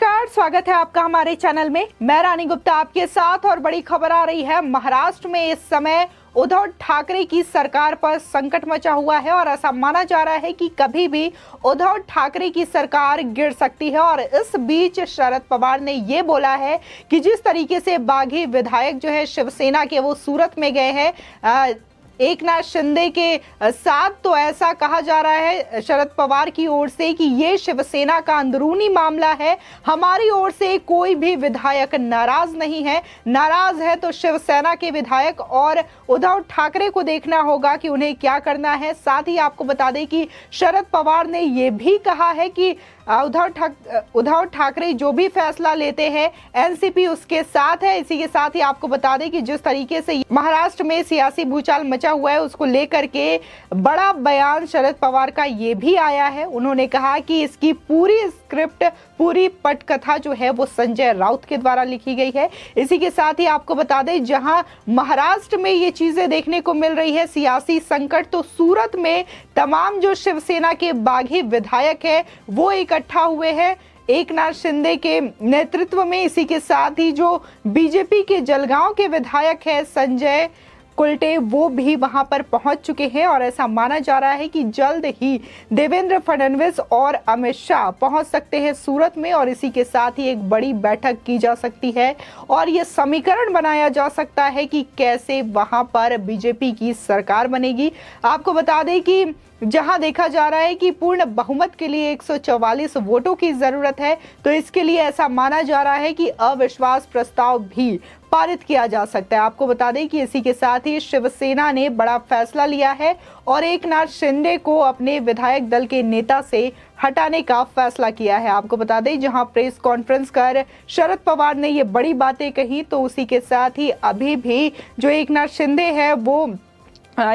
नमस्कार, स्वागत है आपका हमारे चैनल में। मैं रानी गुप्ता आपके साथ और बड़ी खबर आ रही है। महाराष्ट्र में इस समय उद्धव ठाकरे की सरकार पर संकट मचा हुआ है और ऐसा माना जा रहा है कि कभी भी उद्धव ठाकरे की सरकार गिर सकती है। और इस बीच शरद पवार ने ये बोला है कि जिस तरीके से बागी विधायक जो है शिवसेना के वो सूरत में गए हैं एकनाथ शिंदे के साथ, तो ऐसा कहा जा रहा है शरद पवार की ओर से कि ये शिवसेना का अंदरूनी मामला है। हमारी ओर से कोई भी विधायक नाराज नहीं है, नाराज है तो शिवसेना के विधायक और उद्धव ठाकरे को देखना होगा कि उन्हें क्या करना है। साथ ही आपको बता दें कि शरद पवार ने ये भी कहा है कि उद्धव ठाकरे जो भी फैसला लेते हैं एनसीपी उसके साथ है। इसी के साथ ही आपको बता दें कि जिस तरीके से महाराष्ट्र में सियासी भूचाल मचा हुआ है उसको लेकर के बड़ा बयान शरद पवार का ये भी आया है। उन्होंने कहा कि इसकी पूरी स्क्रिप्ट, पूरी पटकथा जो है वो संजय राउत के द्वारा लिखी गई है। इसी के साथ ही आपको बता दें जहां महाराष्ट्र में ये चीजें देखने को मिल रही है सियासी संकट, तो सूरत में तमाम जो शिवसेना के बागी विधायक है वो इकट्ठा हुए हैं एकनाथ शिंदे के नेतृत्व में। इसी के साथ ही जो बीजेपी के जलगांव के विधायक है संजय कुलटे वो भी वहां पर पहुंच चुके हैं और ऐसा माना जा रहा है कि जल्द ही देवेंद्र फडणवीस और अमित शाह पहुंच सकते हैं सूरत में और इसी के साथ ही एक बड़ी बैठक की जा सकती है और ये समीकरण बनाया जा सकता है कि कैसे वहां पर बीजेपी की सरकार बनेगी। आपको बता दें कि जहां देखा जा रहा है कि पूर्ण बहुमत के लिए 144 वोटों की जरूरत है, तो इसके लिए ऐसा माना जा रहा है कि अविश्वास प्रस्ताव भी पारित किया जा सकता है। आपको बता दें कि इसी के साथ ही शिवसेना ने बड़ा फैसला लिया है और एकनाथ शिंदे को अपने विधायक दल के नेता से हटाने का फैसला किया है। आपको बता दें जहां प्रेस कॉन्फ्रेंस कर शरद पवार ने ये बड़ी बातें कही, तो उसी के साथ ही अभी भी जो एकनाथ शिंदे है वो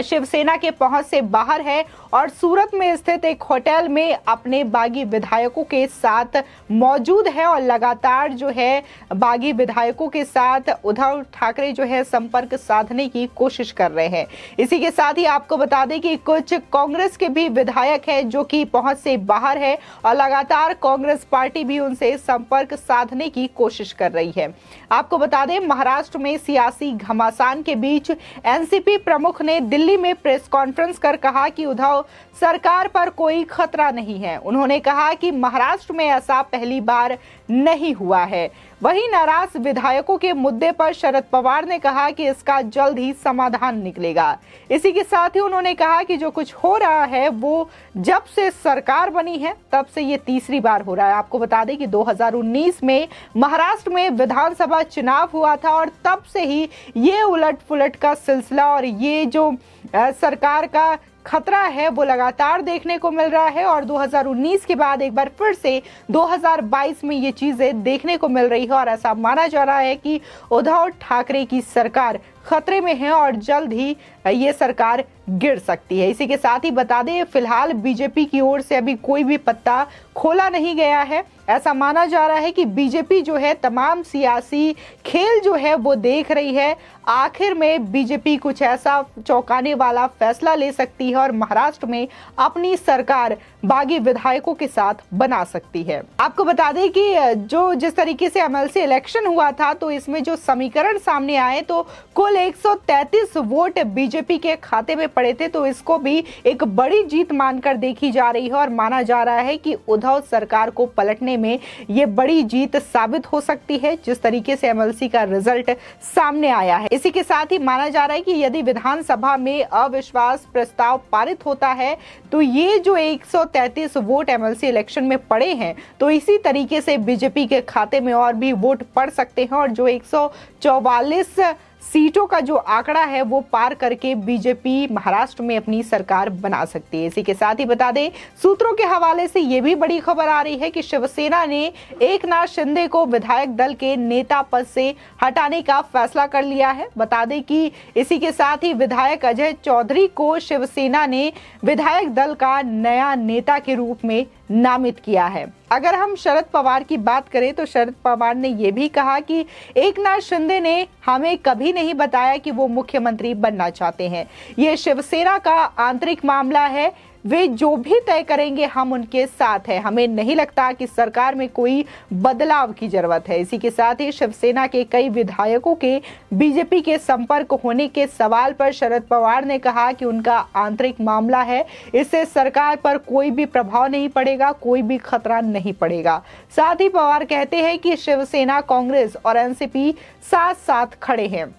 शिवसेना के पहुंच से बाहर है और सूरत में स्थित एक होटल में अपने बागी विधायकों के साथ मौजूद है और लगातार जो है बागी विधायकों के साथ उद्धव ठाकरे जो है संपर्क साधने की कोशिश कर रहे हैं। इसी के साथ ही आपको बता दें कि कुछ कांग्रेस के भी विधायक हैं जो कि पहुंच से बाहर है और लगातार कांग्रेस पार्टी भी उनसे संपर्क साधने की कोशिश कर रही है। आपको बता दें महाराष्ट्र में सियासी घमासान के बीच एनसीपी प्रमुख ने दिल्ली में प्रेस कॉन्फ्रेंस कर कहा कि उद्धव सरकार पर कोई खतरा नहीं है। उन्होंने कहा कि महाराष्ट्र में ऐसा पहली बार नहीं हुआ है। वहीं नाराज विधायकों के मुद्दे पर शरद पवार ने कहा कि इसका जल्द ही समाधान निकलेगा। इसी के साथ ही उन्होंने कहा कि जो कुछ हो रहा है वो जब से सरकार बनी है तब से ये तीसरी बार हो रहा है। आपको बता दें कि 2019 में महाराष्ट्र में विधानसभा चुनाव हुआ था और तब से ही ये उलट पुलट का सिलसिला और ये जो सरकार का खतरा है वो लगातार देखने को मिल रहा है और 2019 के बाद एक बार फिर से 2022 में ये चीजें देखने को मिल रही है और ऐसा माना जा रहा है कि उद्धव ठाकरे की सरकार खतरे में है और जल्द ही ये सरकार गिर सकती है। इसी के साथ ही बता दें फिलहाल बीजेपी की ओर से अभी कोई भी पत्ता खोला नहीं गया है। ऐसा माना जा रहा है कि बीजेपी जो है तमाम सियासी खेल जो है वो देख रही है। आखिर में बीजेपी कुछ ऐसा चौंकाने वाला फैसला ले सकती है और महाराष्ट्र में अपनी सरकार बागी विधायकों के साथ बना सकती है। आपको बता दें कि जो जिस तरीके से एमएलसी इलेक्शन हुआ था तो इसमें जो समीकरण सामने आए तो कुल 133 वोट बीजेपी के खाते में पड़े थे, तो इसको भी एक बड़ी जीत मानकर देखी जा रही है और माना जा रहा है कि उद्धव सरकार को पलटने में ये बड़ी जीत साबित हो सकती है जिस तरीके से एमएलसी का रिजल्ट सामने आया है। इसी के साथ ही माना जा रहा है कि यदि विधानसभा में अविश्वास प्रस्ताव पारित होता है तो ये जो 133 वोट एमएलसी इलेक्शन में पड़े हैं तो इसी तरीके से बीजेपी के खाते में और भी वोट पड़ सकते हैं और जो 144 सीटों का जो आंकड़ा है वो पार करके बीजेपी महाराष्ट्र में अपनी सरकार बना सकती है। इसी के साथ ही बता दें सूत्रों के हवाले से ये भी बड़ी खबर आ रही है कि शिवसेना ने एकनाथ शिंदे को विधायक दल के नेता पद से हटाने का फैसला कर लिया है। बता दें कि इसी के साथ ही विधायक अजय चौधरी को शिवसेना ने विधायक दल का नया नेता के रूप में नामित किया है। अगर हम शरद पवार की बात करें तो शरद पवार ने यह भी कहा कि एकनाथ शिंदे ने हमें कभी नहीं बताया कि वो मुख्यमंत्री बनना चाहते हैं। ये शिवसेना का आंतरिक मामला है। वे जो भी तय करेंगे हम उनके साथ हैं। हमें नहीं लगता कि सरकार में कोई बदलाव की जरूरत है। इसी के साथ ही शिवसेना के कई विधायकों के बीजेपी के संपर्क होने के सवाल पर शरद पवार ने कहा कि उनका आंतरिक मामला है, इससे सरकार पर कोई भी प्रभाव नहीं पड़ेगा, कोई भी खतरा नहीं पड़ेगा। साथ ही पवार कहते हैं कि शिवसेना, कांग्रेस और एनसीपी साथ साथ खड़े हैं।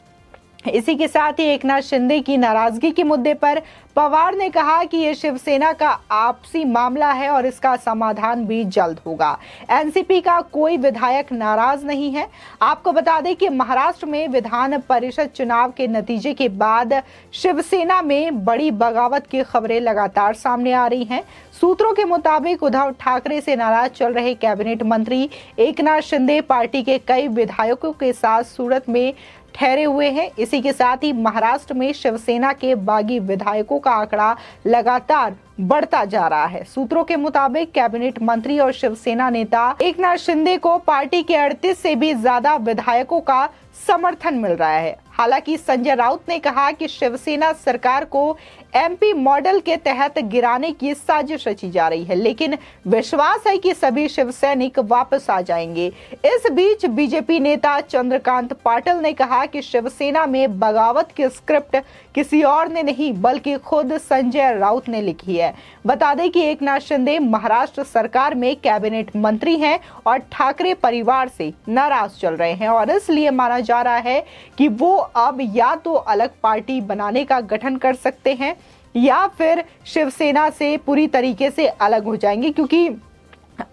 इसी के साथ ही एकनाथ शिंदे की नाराजगी के मुद्दे पर पवार ने कहा कि यह शिवसेना का आपसी मामला है और इसका समाधान भी जल्द होगा। एनसीपी का कोई विधायक नाराज नहीं है। आपको बता दें कि महाराष्ट्र में विधान परिषद चुनाव के नतीजे के बाद शिवसेना में बड़ी बगावत की खबरें लगातार सामने आ रही हैं। सूत्रों के मुताबिक उद्धव ठाकरे से नाराज चल रहे कैबिनेट मंत्री एकनाथ शिंदे पार्टी के कई विधायकों के साथ सूरत में ठहरे हुए हैं। इसी के साथ ही महाराष्ट्र में शिवसेना के बागी विधायकों का आंकड़ा लगातार बढ़ता जा रहा है। सूत्रों के मुताबिक कैबिनेट मंत्री और शिवसेना नेता एकनाथ शिंदे को पार्टी के 38 से भी ज्यादा विधायकों का समर्थन मिल रहा है। हालांकि संजय राउत ने कहा कि शिवसेना सरकार को एमपी मॉडल के तहत गिराने की साजिश रची जा रही है, लेकिन विश्वास है कि सभी शिवसैनिक वापस आ जाएंगे। इस बीच बीजेपी नेता चंद्रकांत पाटिल ने कहा कि शिवसेना में बगावत की स्क्रिप्ट किसी और ने नहीं बल्कि खुद संजय राउत ने लिखी है। बता दें कि एकनाथ शिंदे महाराष्ट्र सरकार में कैबिनेट मंत्री हैं और ठाकरे परिवार से नाराज चल रहे हैं और इसलिए माना जा रहा है कि वो अब या तो अलग पार्टी बनाने का गठन कर सकते हैं या फिर शिवसेना से पूरी तरीके से अलग हो जाएंगे, क्योंकि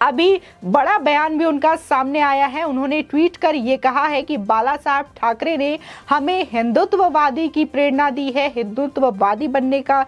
अभी बड़ा बयान भी उनका सामने आया है। उन्होंने ट्वीट कर ये कहा है कि बाला साहब ठाकरे ने हमें हिंदुत्ववादी की प्रेरणा दी है, हिंदुत्ववादी बनने का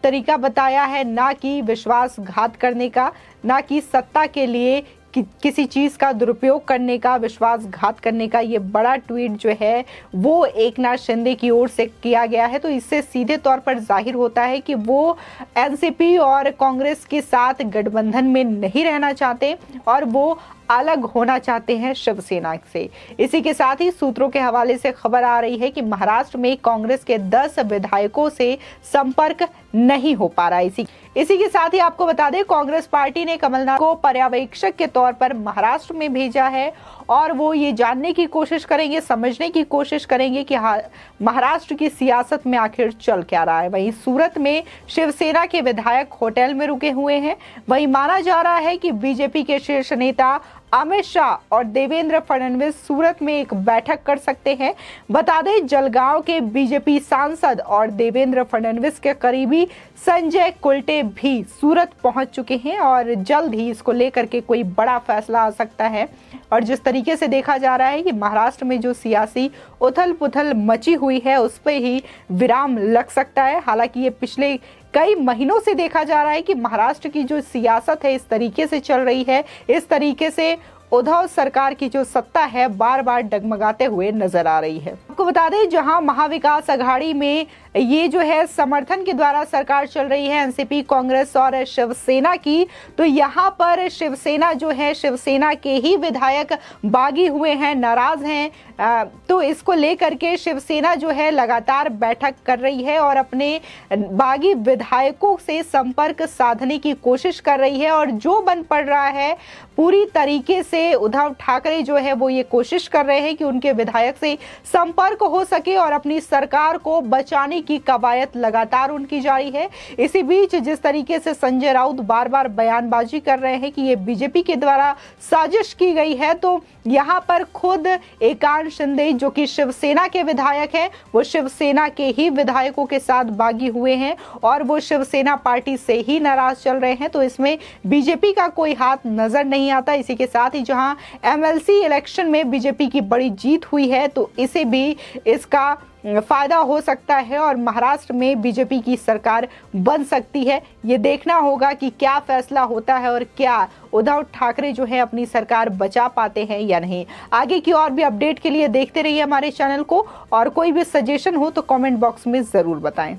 तरीका बताया है, ना कि विश्वासघात करने का, ना कि सत्ता के लिए किसी चीज का दुरुपयोग करने का, विश्वासघात करने का। ये बड़ा ट्वीट जो है वो एकनाथ शिंदे की ओर से किया गया है। तो इससे सीधे तौर पर जाहिर होता है कि वो एनसीपी और कांग्रेस के साथ गठबंधन में नहीं रहना चाहते और वो अलग होना चाहते हैं शिवसेना से। इसी के साथ ही सूत्रों के हवाले से खबर आ रही है कि महाराष्ट्र में कांग्रेस के 10 विधायकों से संपर्क नहीं हो पा रहा है। इसी के साथ ही आपको बता दें, कांग्रेस पार्टी ने कमलनाथ को पर्यवेक्षक के तौर पर महाराष्ट्र में भेजा है और वो ये जानने की कोशिश करेंगे, समझने की कोशिश करेंगे कि महाराष्ट्र की सियासत में आखिर चल क्या रहा है। वहीं सूरत में शिवसेना के विधायक होटल में रुके हुए हैं। वहीं माना जा रहा है कि बीजेपी के शीर्ष नेता अमित शाह और देवेंद्र फडणवीस सूरत में एक बैठक कर सकते हैं। बता दें, जलगांव के बीजेपी सांसद और देवेंद्र फडणवीस के करीबी संजय कुलटे भी सूरत पहुंच चुके हैं और जल्द ही इसको लेकर के कोई बड़ा फैसला आ सकता है। और जिस तरीके से देखा जा रहा है कि महाराष्ट्र में जो सियासी उथल पुथल मची हुई है उस पर ही विराम लग सकता है। हालांकि ये पिछले कई महीनों से देखा जा रहा है कि महाराष्ट्र की जो सियासत है इस तरीके से चल रही है, इस तरीके से उद्धव सरकार की जो सत्ता है बार बार डगमगाते हुए नजर आ रही है। आपको बता दें, जहां महाविकास अघाड़ी में ये जो है समर्थन के द्वारा सरकार चल रही है एनसीपी, कांग्रेस और शिवसेना की, तो यहाँ पर शिवसेना जो है, शिवसेना के ही विधायक बागी हुए हैं, नाराज हैं। तो इसको लेकर के शिवसेना जो है लगातार बैठक कर रही है और अपने बागी विधायकों से संपर्क साधने की कोशिश कर रही है और जो बन पड़ रहा है पूरी तरीके से उद्धव ठाकरे जो है वो ये कोशिश कर रहे हैं कि उनके विधायक से संपर्क हो सके और अपनी सरकार को बचाने की कवायद लगातार उनकी जारी है। इसी बीच जिस तरीके से संजय राउत बार बार बयानबाजी कर रहे हैं कि ये बीजेपी के द्वारा साजिश की गई है, तो यहाँ पर खुद एकनाथ शिंदे जो कि शिवसेना के विधायक हैं, वो शिवसेना के ही विधायकों के साथ बागी हुए हैं और वो शिवसेना पार्टी से ही नाराज चल रहे हैं। तो इसमें बीजेपी का कोई हाथ नजर नहीं आता। इसी के साथ ही जहां एमएलसी इलेक्शन में बीजेपी की बड़ी जीत हुई है, तो इसे भी इसका फायदा हो सकता है और महाराष्ट्र में बीजेपी की सरकार बन सकती है। ये देखना होगा कि क्या फैसला होता है और क्या उद्धव ठाकरे जो है अपनी सरकार बचा पाते हैं या नहीं। आगे की और भी अपडेट के लिए देखते रहिए हमारे चैनल को और कोई भी सजेशन हो तो कमेंट बॉक्स में जरूर बताएं।